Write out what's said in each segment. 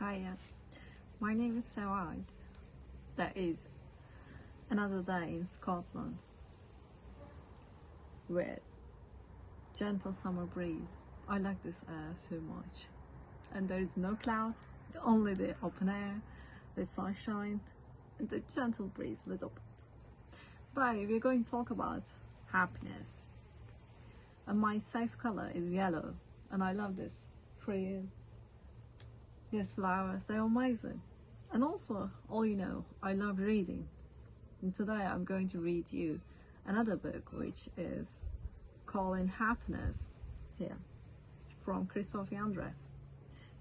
Hiya, my name is Seval. There is another day in Scotland with gentle summer breeze. I like this air so much, and there is no cloud, only the open air, the sunshine and the gentle breeze a little bit. Today we're going to talk about happiness, and my safe color is yellow, and I love this tree. These flowers, they're amazing. And also, I love reading. And today I'm going to read you another book which is called Happiness here. It's from Christophe Andre.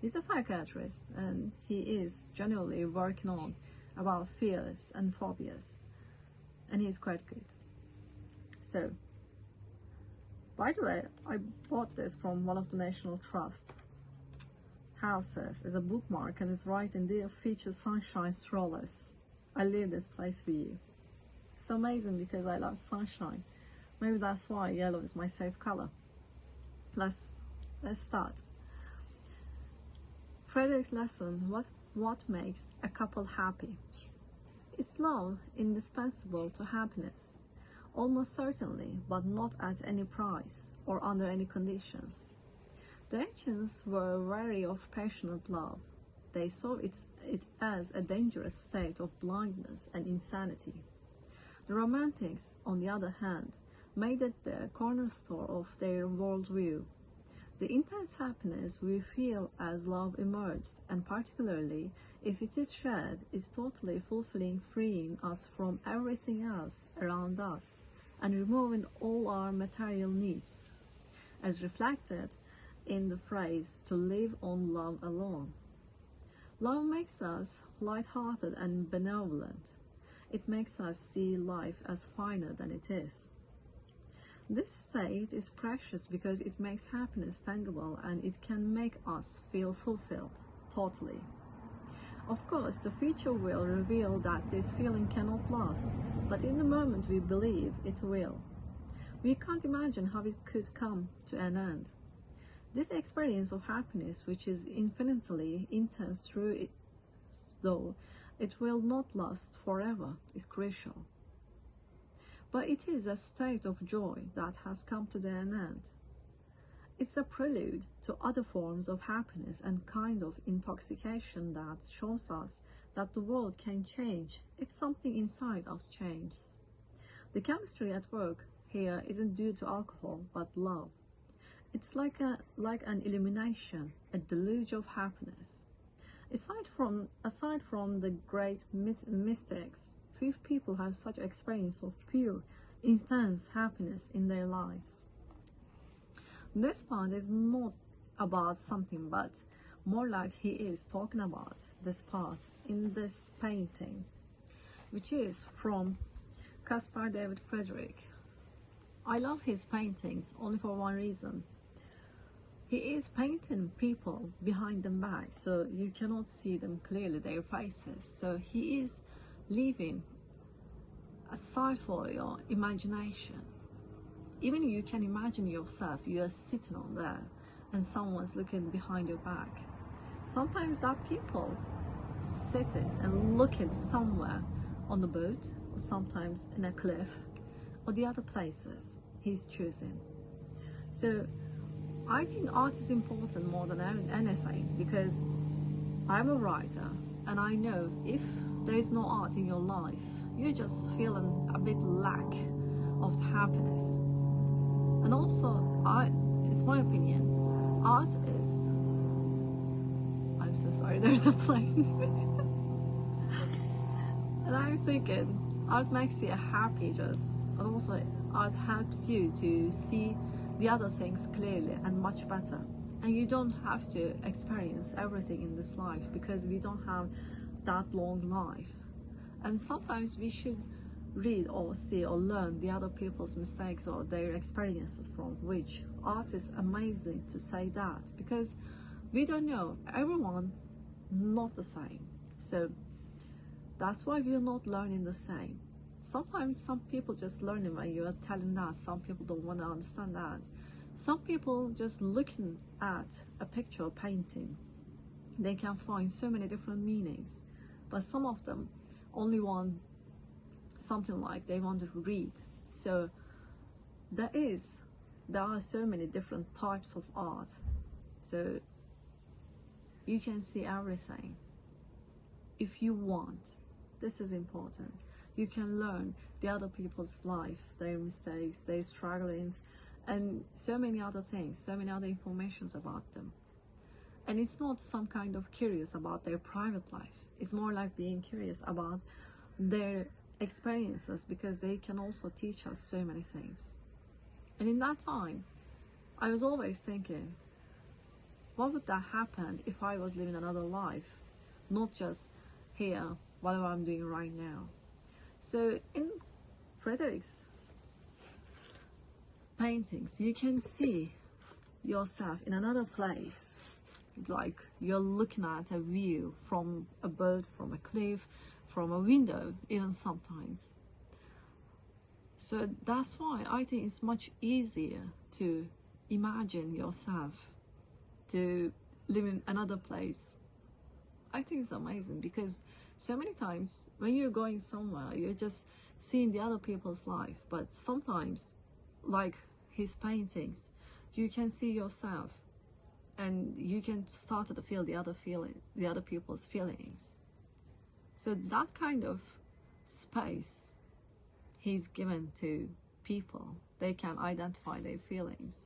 He's a psychiatrist and he is generally working on about fears and phobias. And he's quite good. So, by the way, I bought this from one of the National Trust houses as a bookmark, and it's right in there, features sunshine strollers. I leave this place for you. It's amazing because I love sunshine. Maybe that's why yellow is my safe color. Let's start. Frederick's lesson: what makes a couple happy? Is love indispensable to happiness? Almost certainly, but not at any price or under any conditions. The ancients were wary of passionate love. They saw it as a dangerous state of blindness and insanity. The Romantics, on the other hand, made it the cornerstone of their worldview. The intense happiness we feel as love emerges, and particularly if it is shared, is totally fulfilling, freeing us from everything else around us and removing all our material needs, as reflected in the phrase "to live on love alone." Love makes us light-hearted and benevolent. It makes us see life as finer than it is. This state is precious because it makes happiness tangible and it can make us feel fulfilled, totally. Of course, the future will reveal that this feeling cannot last, but in the moment we believe it will. We can't imagine how it could come to an end. This experience of happiness, which is infinitely intense through it, though it will not last forever, is crucial. But it is a state of joy that has come to an end. It's a prelude to other forms of happiness and kind of intoxication that shows us that the world can change if something inside us changes. The chemistry at work here isn't due to alcohol, but love. It's like an illumination, a deluge of happiness. Aside from the great mystics, few people have such experience of pure, intense happiness in their lives. This part is not about something, but more like he is talking about this part in this painting, which is from Caspar David Friedrich. I love his paintings only for one reason. He is painting people behind them back, so you cannot see them clearly, their faces. So he is leaving a side for your imagination. Even you can imagine yourself, you are sitting on there and someone's looking behind your back. Sometimes there are people sitting and looking somewhere on the boat, or sometimes in a cliff, or the other places he's choosing. So I think art is important more than anything, because I'm a writer and I know if there is no art in your life, you're just feeling a bit lack of happiness. And also, it's my opinion, art is... I'm so sorry, there's a plane. And I'm thinking, art makes you happy and also art helps you to see the other things clearly and much better. And you don't have to experience everything in this life because we don't have that long life. And sometimes we should read or see or learn the other people's mistakes or their experiences, from which art is amazing to say that, because we don't know, everyone not the same. So that's why we're not learning the same. Sometimes some people just learning when you are telling that, some people don't want to understand that. Some people just looking at a picture or painting they can find so many different meanings, but some of them only want something like they want to read. So there are so many different types of art, so you can see everything if you want. This is important. You can learn the other people's life, their mistakes, their strugglings, and so many other things, so many other informations about them. And it's not some kind of curious about their private life. It's more like being curious about their experiences, because they can also teach us so many things. And in that time, I was always thinking, what would that happen if I was living another life, not just here, whatever I'm doing right now. So in Frederick's paintings, you can see yourself in another place, like you're looking at a view from a bird, from a cliff, from a window, even sometimes. So that's why I think it's much easier to imagine yourself to live in another place. I think it's amazing, because so many times when you're going somewhere, you're just seeing the other people's life, but sometimes, like his paintings, you can see yourself and you can start to feel the other people's feelings. So that kind of space he's given to people, they can identify their feelings.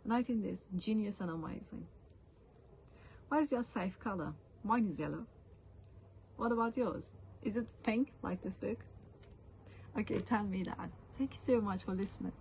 And I think this genius and amazing. What is your safe color? Mine is yellow. What about yours? Is it pink like this book? Okay, tell me that. Thank you so much for listening.